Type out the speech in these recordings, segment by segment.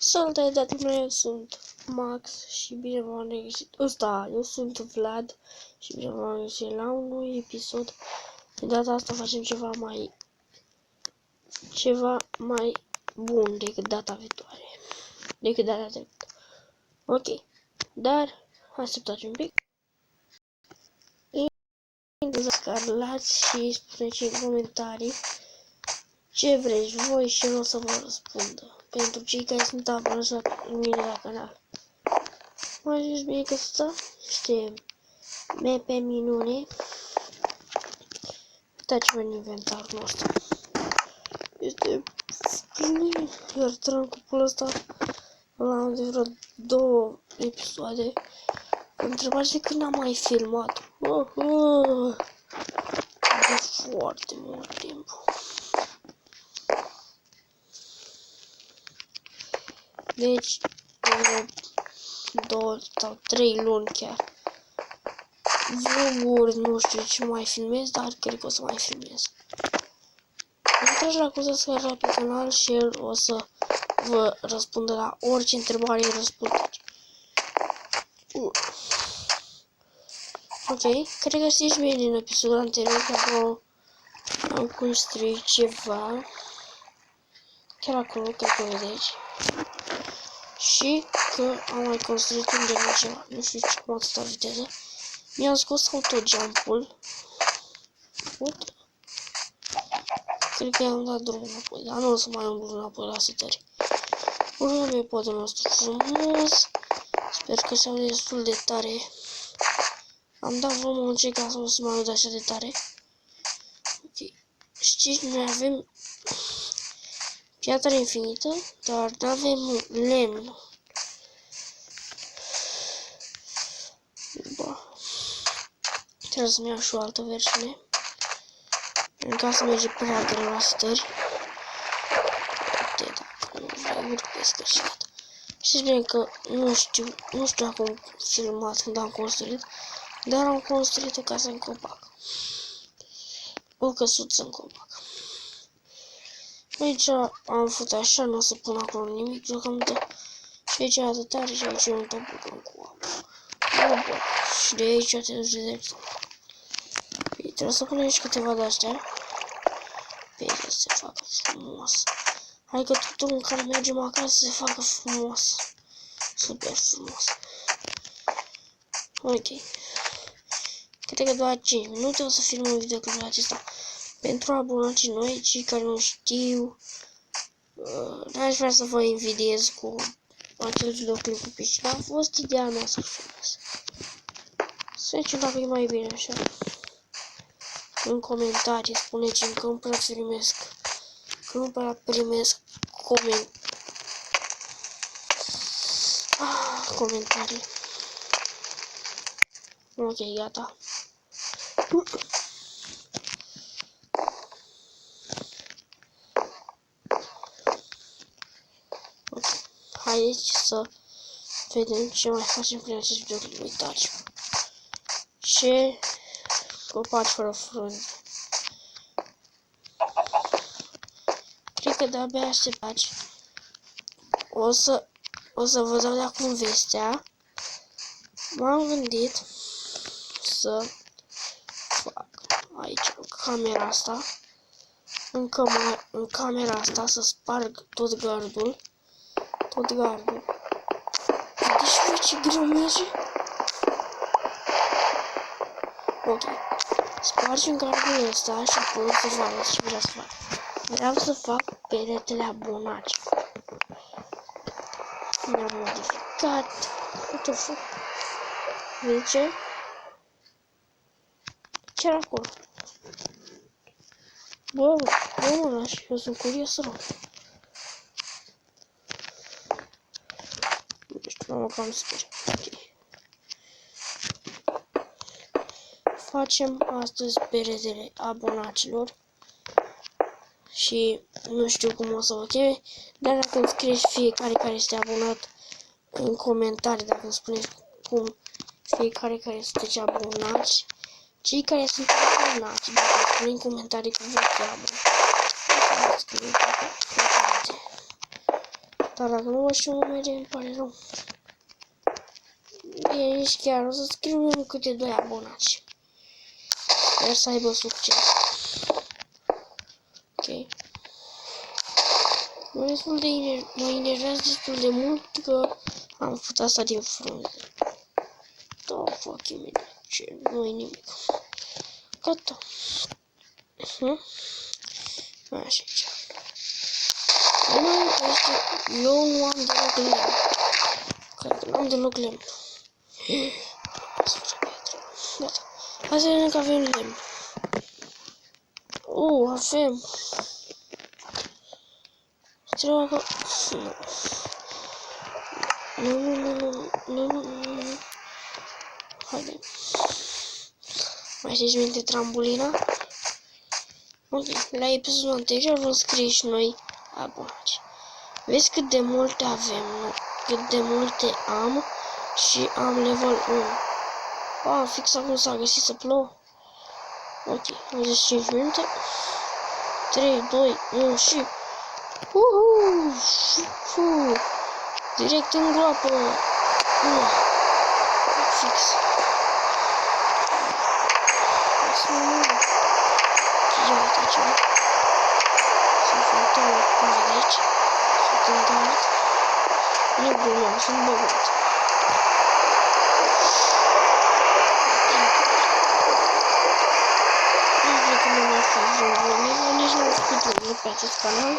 Salutare, dragii, eu sunt Max și bine v-am regăsit. Eu sunt Vlad și bine v-am regăsit la un nou episod. De data asta facem ceva mai bun decât data viitoare. Decât data trecută. Ok, dar așteptați un pic. Scarlați și spuneți în comentarii ce vreți voi și eu o să vă răspundă. Pentru cei care sunt abonați la mine la canal. Mă zici bine că asta este MP minune. Uitați-vă în inventarul nostru. Este plin, iar trancul ăsta l-am de vreo 2 episoade. Întrebați de când am mai filmat. De foarte mult timp. Deci, 2 sau 3 luni chiar. Vloguri, nu știu ce mai filmez, dar cred că o să mai filmez. Intrați la Cuzascarla pe canal și el o să vă răspundă la orice întrebare răspundeți. Ok, cred că știți bine din episodul anterior că am construit ceva. Chiar acolo, cred că vedeți. Și că am mai construit undeva ceva. Nu știu ce cu atâta viteză. Mi-am scos autojump-ul. Uite. Cred că i-am dat drumul înapoi, dar nu o să mai umblu înapoi la setări. Urmăm pe podul nostru frumos. Sper că se aude destul de tare. Am dat volumul în ce ca să nu se mai audă așa de tare. Ok. Știți, noi avem piatră infinită, dar nu avem lemn. Trebuie să-mi iau și o altă versiune. În caz să merge prea greu la stări. Uite, dacă nu vrei, urcăsc și gata. Știți bine că nu știu dacă am filmat când am construit, dar am construit o casă în copac. O căsuță în copac. Aici am făcut așa, nu o să pun acolo nimic, deocamdată. Și aici atât tare și aici e un tobugan cu apă. Și de aici te duci de drept. Trebuie să punem și câteva de-astea. Pe aici să se facă frumos. Adică totul în care mergem acasă se facă frumos. Super frumos. Ok. Cred că doar 5 minute o să filmăm videoclipul acesta. Pentru abonații noi, cei care nu știu, n-aș vrea să vă invidiez cu acel videoclip cu piscina. A fost ideea mea să filmez. Să zicem dacă e mai bine așa. În comentarii spuneți-mi că îmi prea primesc comentarii. Ok, gata. Ok, haideți să vedem ce mai facem prin acest videoclip. Uitați-vă. Ce copaci fără frunze. Cred că de-abia așteptați. O să vă dau de acum vestea. M-am gândit să fac aici camera asta. În camera asta să sparg tot gardul. Vedeți voi ce greu merge? Ok. Spargem gardul ăsta și apoi observați ce vreau să fac. Vreau să fac peretele abonați. Mi-am modificat. Uite, fac. Vedeți ce? Ce-era acolo? Bă, mă lași, eu sunt curios rău. Nu știu, m-am cam speriat. Ok. Facem astăzi peretele abonaților. Și nu știu cum o să vă cheme, dar dacă îmi scrieți fiecare care este abonat în comentarii, dacă îmi spuneți cum fiecare care sunteți abonați, cei care sunt abonați, dacă îmi spuneți în comentarii că vă cheamă, Dar dacă nu vă știu numele, îmi pare rău. Bine, nici chiar o să scriu câte 2 abonați. Sper să aibă succes. Ok. Mă enervează destul de mult că am făcut asta din frunze. Da, fucking mine, ce, nu-i nimic. Gata. Așa aici. Eu nu am deloc lemn. Cred că nu am deloc lemn. Gata. Hai să vedem că avem lemn. Avem. Trebuie că... Nu. Haide. Mai știți minte trambolina? Ok, la episodul anterior vom scrie și noi abonați. Vezi cât de multe avem, nu? Cât de multe am și am level 1. Fix acum s-a găsit să plouă. Ok, 25 minute. 3, 2, 1 și... Direct în groapă. Fix. Ia uite ceva. Sunt fantomul până de aici. Sunt în gard. Nu glumam, sunt băgat. Nu cred că nu mai fac vreun glumire, nici nu am făcut glumire pe acest canal.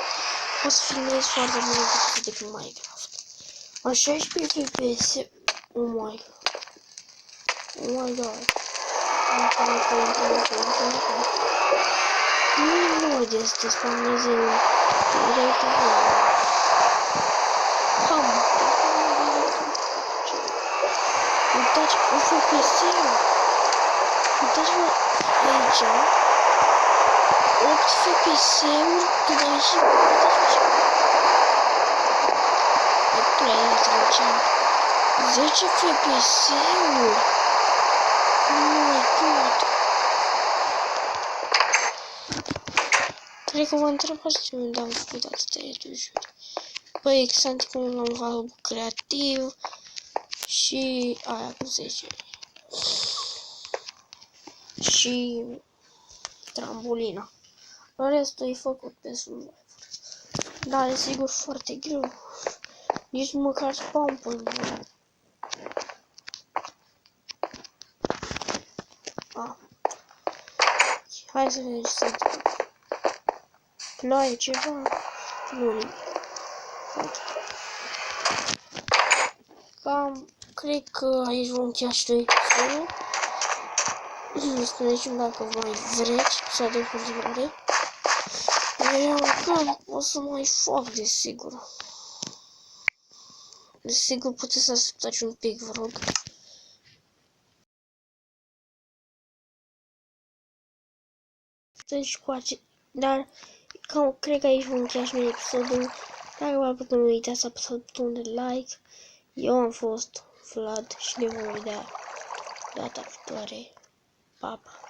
O să filmez foarte mult decât Minecraft. Am 16 FPS. Oh my god. Oh my god. Nu de să te spamnezi direct acolo. Uitați FPS-ul. Uitați-vă aici. 8 FPS-uri când am ieșit. Play-a trecem. 10 FPS-uri. Oh my god. Cred că vă întrebați de unde am făcut atâtea retușuri. Păi, exact cum l-am făcut creativ și aia, cum se zice. Și trambolina. Restul e făcut pe Survivor. Dar e sigur foarte greu. Nici măcar spawn point. Hai să vedem ce se întâmplă. Ploaie ceva? Nu nimic. Cam, cred că aici vom încheia și noi episodul. Spuneți-mi dacă mai vreți să de continuare. Eu cam o să mai fac, desigur. Desigur puteți să așteptați un pic, vă rog. Deci cu acest... Dar cam, cred că aici vom încheia și noi episodul. Dacă v-a plăcut, nu uitați să apăsați butonul de like. Eu am fost Vlad și ne vom vedea data viitoare. Pa, pa!